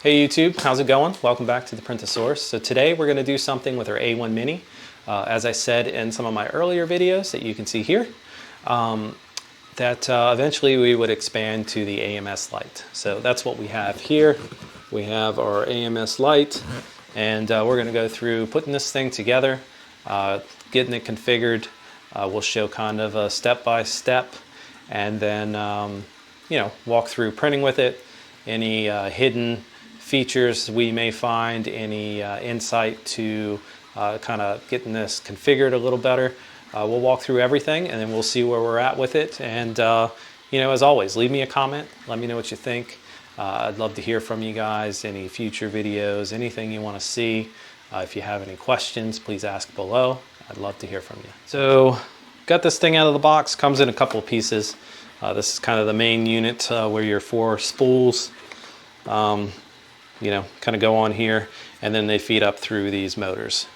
Hey YouTube, how's it going? Welcome back to the Printosaurus. So today we're going to do something with our A1 Mini. As I said in some of my earlier videos that you can see here, eventually we would expand to the AMS Lite. So that's what we have here. We have our AMS Lite, and we're going to go through putting this thing together, getting it configured. We'll show kind of a step-by-step, and then walk through printing with it, any hidden features we may find, any insight to kind of getting this configured a little better. We'll walk through everything, and then we'll see where we're at with it. And as always, leave me a comment, let me know what you think. I'd love to hear from you guys, any future videos, anything you want to see. If you have any questions, please ask below. I'd love to hear from you. So got this thing out of the box, comes in a couple of pieces. This is kind of the main unit where your 4 spools kind of go on here, and then they feed up through these motors.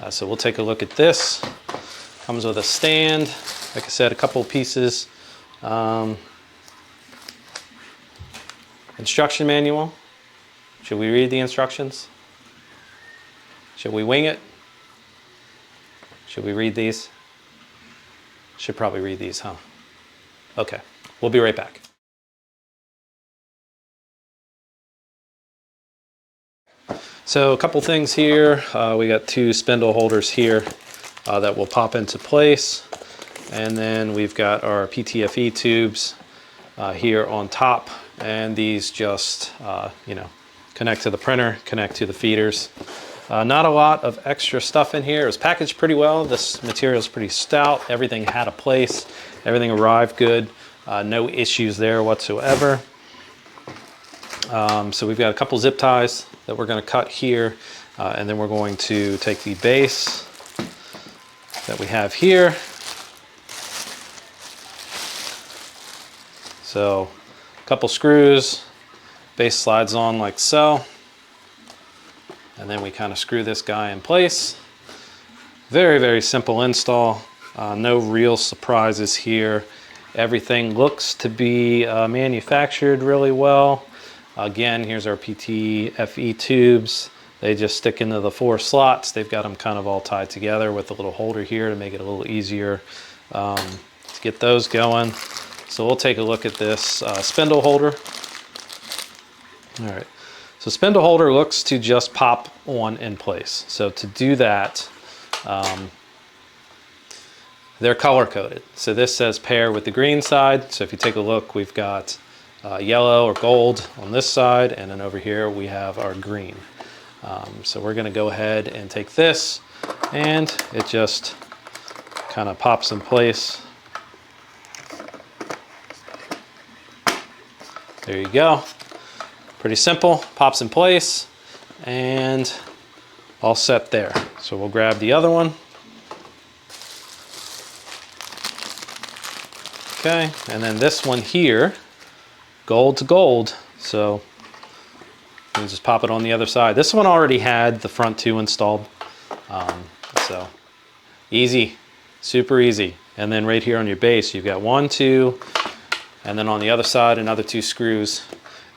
So we'll take a look at this. Comes with a stand, like I said, a couple of pieces. Instruction manual. Should we read the instructions? Should we wing it? Should we read these? Should probably read these, huh? Okay, we'll be right back. So a couple things here. We got 2 spindle holders here that will pop into place. And then we've got our PTFE tubes here on top. And these just, connect to the printer, connect to the feeders. Not a lot of extra stuff in here. It was packaged pretty well. This material is pretty stout. Everything had a place. Everything arrived good. No issues there whatsoever. So we've got a couple zip ties that we're going to cut here, and then we're going to take the base that we have here. So a couple screws, base slides on like so, and then we kind of screw this guy in place. Very, very simple install. No real surprises here. Everything looks to be manufactured really well. Again, here's our PTFE tubes. They just stick into the 4 slots. They've got them kind of all tied together with a little holder here to make it a little easier to get those going. So we'll take a look at this spindle holder. All right, so spindle holder looks to just pop on in place. So to do that, they're color coded. So this says pair with the green side. So if you take a look, we've got yellow or gold on this side, and then over here we have our green. So we're going to go ahead and take this, and it just kind of pops in place. There you go. Pretty simple, pops in place, and all set there. So we'll grab the other one. Okay, and then this one here, gold to gold, so you can just pop it on the other side. This one already had the front 2 installed, so easy, super easy. And then right here on your base, you've got 1, 2, and then on the other side, another 2 screws.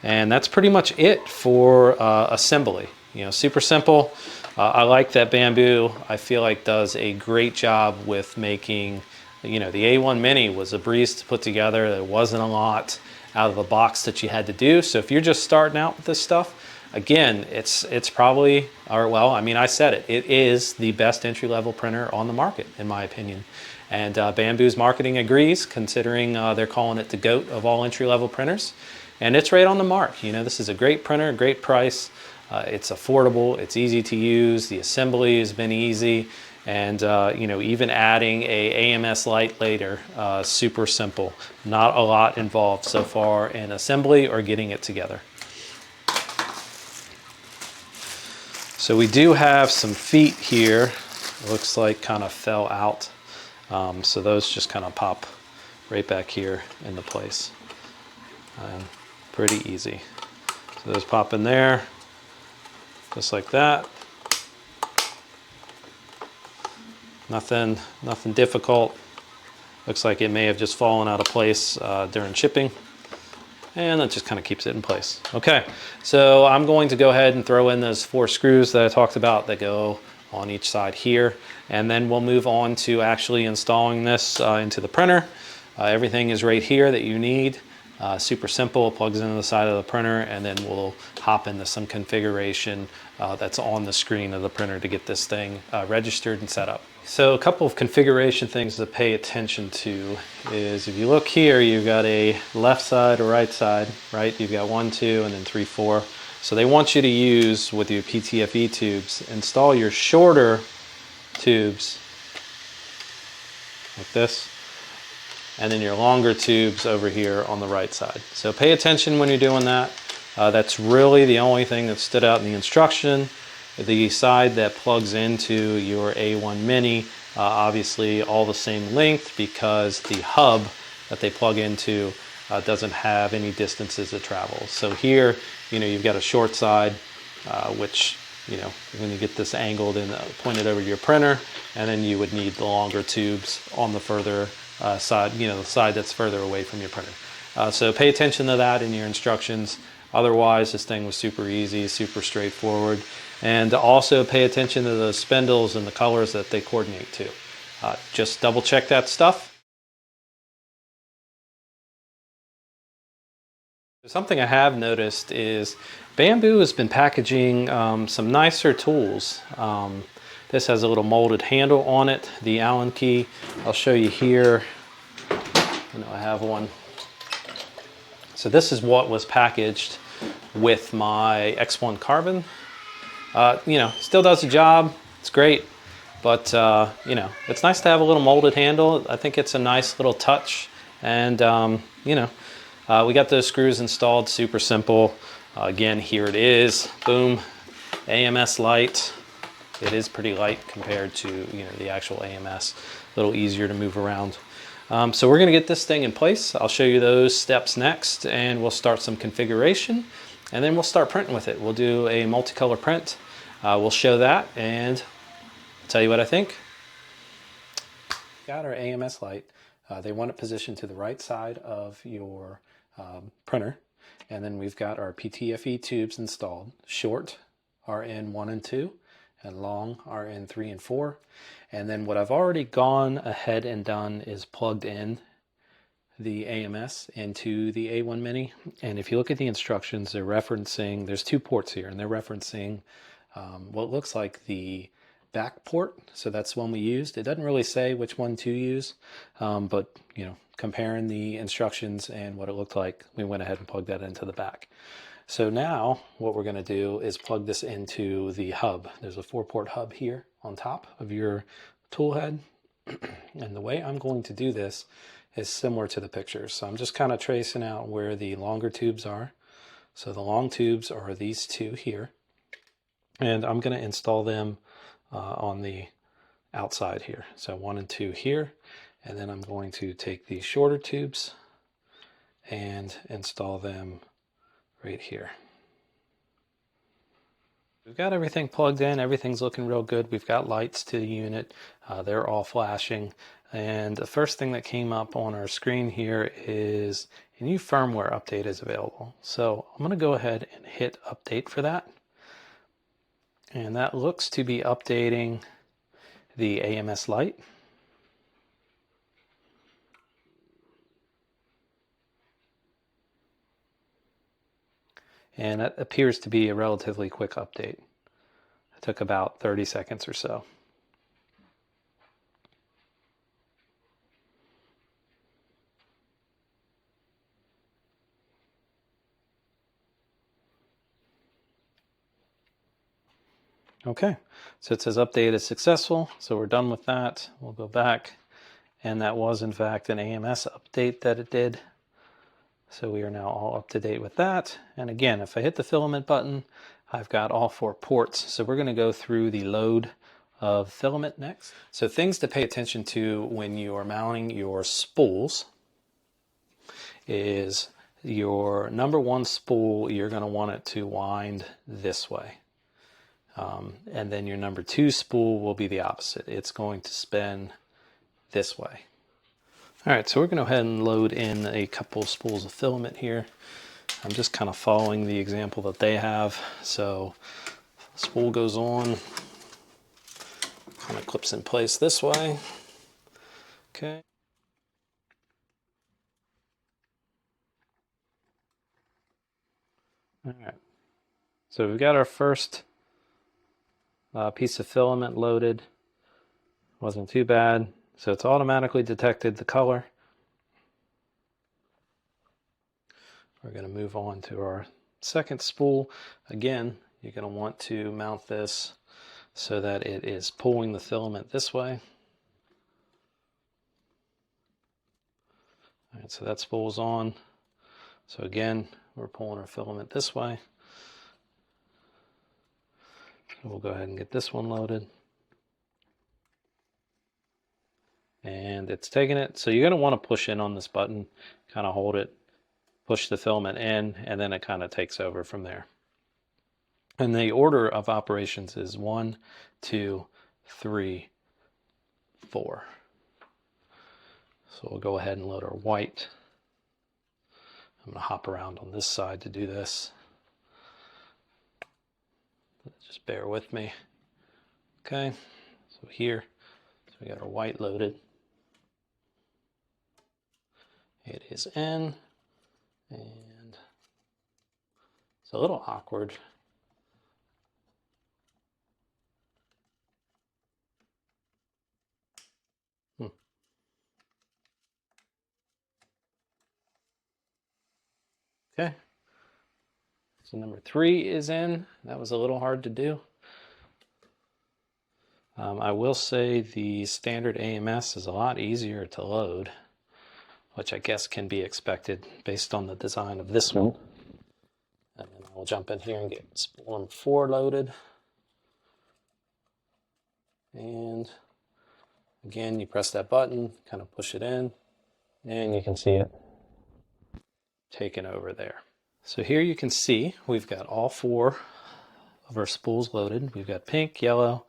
And that's pretty much it for assembly. Super simple. I like that Bamboo, I feel like, does a great job with making, the A1 Mini was a breeze to put together. There wasn't a lot out of the box that you had to do. So if you're just starting out with this stuff, again, it's probably, I said it, it is the best entry-level printer on the market, in my opinion. And Bamboo's marketing agrees, considering they're calling it the GOAT of all entry-level printers. And it's right on the mark. This is a great printer, great price. It's affordable, it's easy to use. The assembly has been easy. And even adding a AMS Lite later, super simple. Not a lot involved so far in assembly or getting it together. So we do have some feet here. It looks like kind of fell out. So those just kind of pop right back here into place. Pretty easy. So those pop in there, just like that. Nothing difficult. Looks like it may have just fallen out of place during shipping. and that just kind of keeps it in place. Okay, so I'm going to go ahead and throw in those 4 screws that I talked about that go on each side here, and then we'll move on to actually installing this into the printer. Everything is right here that you need. Super simple, plugs into the side of the printer, and then we'll hop into some configuration that's on the screen of the printer to get this thing registered and set up. So a couple of configuration things to pay attention to is, if you look here, you've got a left side or right side, right? You've got 1, 2, and then 3, 4. So they want you to use, with your PTFE tubes, install your shorter tubes like this, and then your longer tubes over here on the right side. So pay attention when you're doing that. That's really the only thing that stood out in the instruction. The side that plugs into your A1 Mini, obviously all the same length, because the hub that they plug into doesn't have any distances to travel. So here, you've got a short side, which, when you get this angled and pointed over to your printer, and then you would need the longer tubes on the further side, the side that's further away from your printer. So pay attention to that in your instructions. Otherwise, this thing was super easy, super straightforward. And also pay attention to the spindles and the colors that they coordinate to. Just double check that stuff. Something I have noticed is Bamboo has been packaging some nicer tools. This has a little molded handle on it, the Allen key. I'll show you here. I have one. So this is what was packaged with my X1 Carbon. Still does the job. It's great, but it's nice to have a little molded handle. I think it's a nice little touch, and we got those screws installed. Super simple. Again, here it is. Boom. AMS Lite. It is pretty light compared to the actual AMS. A little easier to move around. So we're going to get this thing in place. I'll show you those steps next, and we'll start some configuration, and then we'll start printing with it. We'll do a multicolor print. We'll show that and tell you what I think. Got our AMS Lite. They want it positioned to the right side of your printer, and then we've got our PTFE tubes installed. Short are in 1 and 2, and long are in 3 and 4. And then what I've already gone ahead and done is plugged in the AMS into the A1 Mini. And if you look at the instructions, they're referencing, there's 2 ports here, and they're referencing what looks like the back port. So that's one we used. It doesn't really say which one to use, but comparing the instructions and what it looked like, we went ahead and plugged that into the back. So now what we're going to do is plug this into the hub. There's a 4-port hub here on top of your tool head. And the way I'm going to do this is similar to the pictures. So I'm just kind of tracing out where the longer tubes are. So the long tubes are these 2 here. And I'm going to install them on the outside here. So 1 and 2 here. And then I'm going to take these shorter tubes and install them right here. We've got everything plugged in. Everything's looking real good. We've got lights to the unit. They're all flashing. And the first thing that came up on our screen here is a new firmware update is available. So I'm going to go ahead and hit update for that. And that looks to be updating the AMS Lite. And that appears to be a relatively quick update. It took about 30 seconds or so. Okay, so it says update is successful, so we're done with that. We'll go back, and that was in fact an AMS update that it did. So we are now all up to date with that. And again, if I hit the filament button, I've got all 4 ports. So we're going to go through the load of filament next. So things to pay attention to when you are mounting your spools is your number 1 spool, you're going to want it to wind this way. And then your number 2 spool will be the opposite. It's going to spin this way. All right, so we're gonna go ahead and load in a couple spools of filament here. I'm just kind of following the example that they have. So spool goes on, kind of clips in place this way. Okay. All right, so we've got our first piece of filament loaded. Wasn't too bad. So it's automatically detected the color. We're going to move on to our second spool. Again, you're going to want to mount this so that it is pulling the filament this way. All right, so that spool's on. So again, we're pulling our filament this way. So we'll go ahead and get this one loaded. And it's taking it. So you're going to want to push in on this button, kind of hold it, push the filament in, and then it kind of takes over from there. And the order of operations is 1, 2, 3, 4. So we'll go ahead and load our white. I'm going to hop around on this side to do this. Just bear with me. Okay, so here, so we got our white loaded. It is in, and it's a little awkward. Okay, so number 3 is in. That was a little hard to do. I will say the standard AMS is a lot easier to load, which I guess can be expected based on the design of this one. And then I'll jump in here and get spool number 4 loaded. And again, you press that button, kind of push it in, and you can see it taken over there. So here you can see we've got all 4 of our spools loaded. We've got pink, yellow,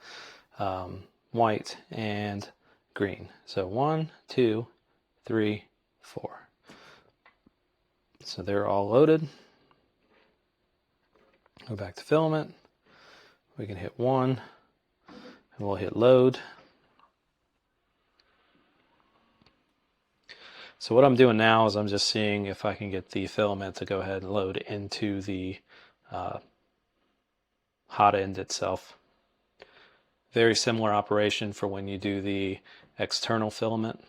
white, and green. So 1, 2, 3, 4. So they're all loaded. Go back to filament. We can hit 1, and we'll hit load. So what I'm doing now is I'm just seeing if I can get the filament to go ahead and load into the hot end itself. Very similar operation for when you do the external filament.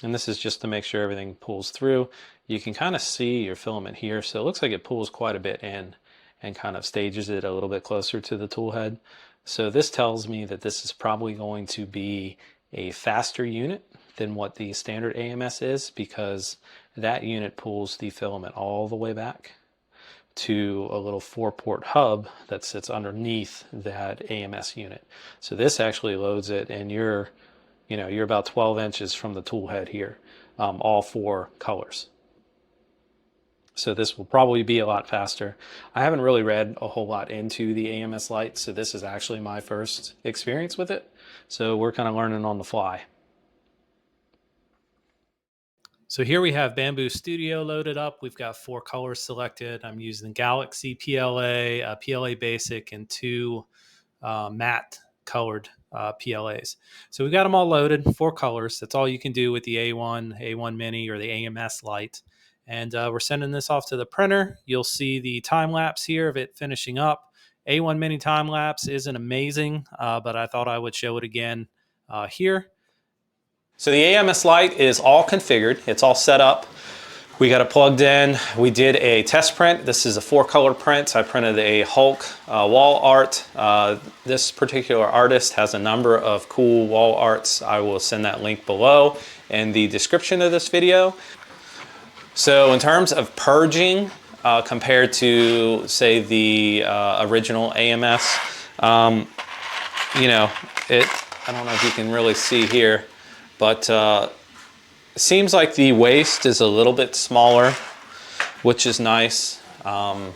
And this is just to make sure everything pulls through. You can kind of see your filament here, so it looks like it pulls quite a bit in and kind of stages it a little bit closer to the tool head. So this tells me that this is probably going to be a faster unit than what the standard AMS is, because that unit pulls the filament all the way back to a little 4-port hub that sits underneath that AMS unit. So this actually loads it, and you're about 12 inches from the tool head here, all 4 colors. So this will probably be a lot faster. I haven't really read a whole lot into the AMS Lite, so this is actually my first experience with it. So we're kind of learning on the fly. So here we have Bamboo Studio loaded up. We've got 4 colors selected. I'm using Galaxy PLA, PLA Basic, and 2 matte colored PLAs. So we've got them all loaded, 4 colors. That's all you can do with the A1, A1 Mini, or the AMS Lite. And we're sending this off to the printer. You'll see the time lapse here of it finishing up. A1 Mini time lapse isn't amazing, but I thought I would show it again here. So the AMS Lite is all configured. It's all set up. We got it plugged in. We did a test print. This is a 4-color print. I printed a Hulk wall art. This particular artist has a number of cool wall arts. I will send that link below in the description of this video. So in terms of purging, compared to, say, the original AMS, I don't know if you can really see here, but it seems like the waist is a little bit smaller, which is nice. I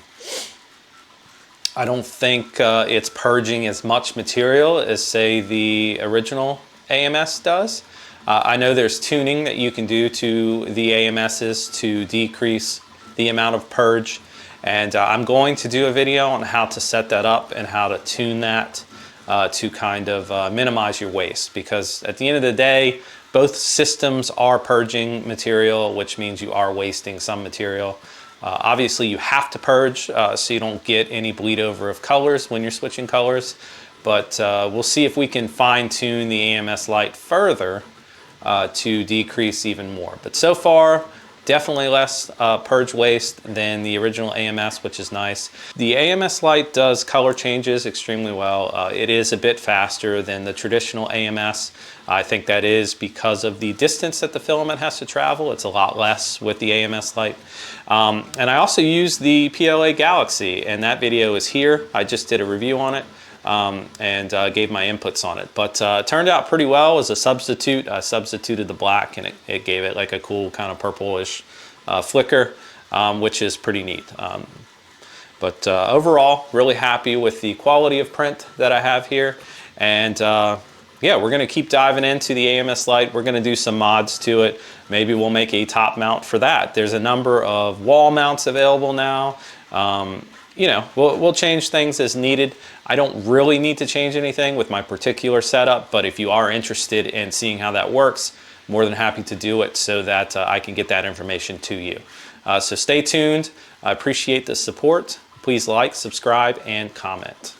don't think it's purging as much material as, say, the original AMS does. I know there's tuning that you can do to the AMSs to decrease the amount of purge, and I'm going to do a video on how to set that up and how to tune that to kind of minimize your waste, because at the end of the day, both systems are purging material, which means you are wasting some material. Obviously, you have to purge so you don't get any bleed over of colors when you're switching colors, but we'll see if we can fine tune the AMS Lite further to decrease even more. But so far, definitely less purge waste than the original AMS, which is nice. The AMS Lite does color changes extremely well. It is a bit faster than the traditional AMS. I think that is because of the distance that the filament has to travel. It's a lot less with the AMS Lite. And I also use the PLA Galaxy, and that video is here. I just did a review on it. And gave my inputs on it, but it turned out pretty well as a substitute. I substituted the black, and it gave it like a cool kind of purplish flicker, which is pretty neat. But overall, really happy with the quality of print that I have here, and yeah, we're going to keep diving into the AMS Lite. We're going to do some mods to it. Maybe we'll make a top mount for that. There's a number of wall mounts available now. You know, we'll change things as needed. I don't really need to change anything with my particular setup, but if you are interested in seeing how that works, more than happy to do it so that I can get that information to you. So stay tuned. I appreciate the support. Please like, subscribe, and comment.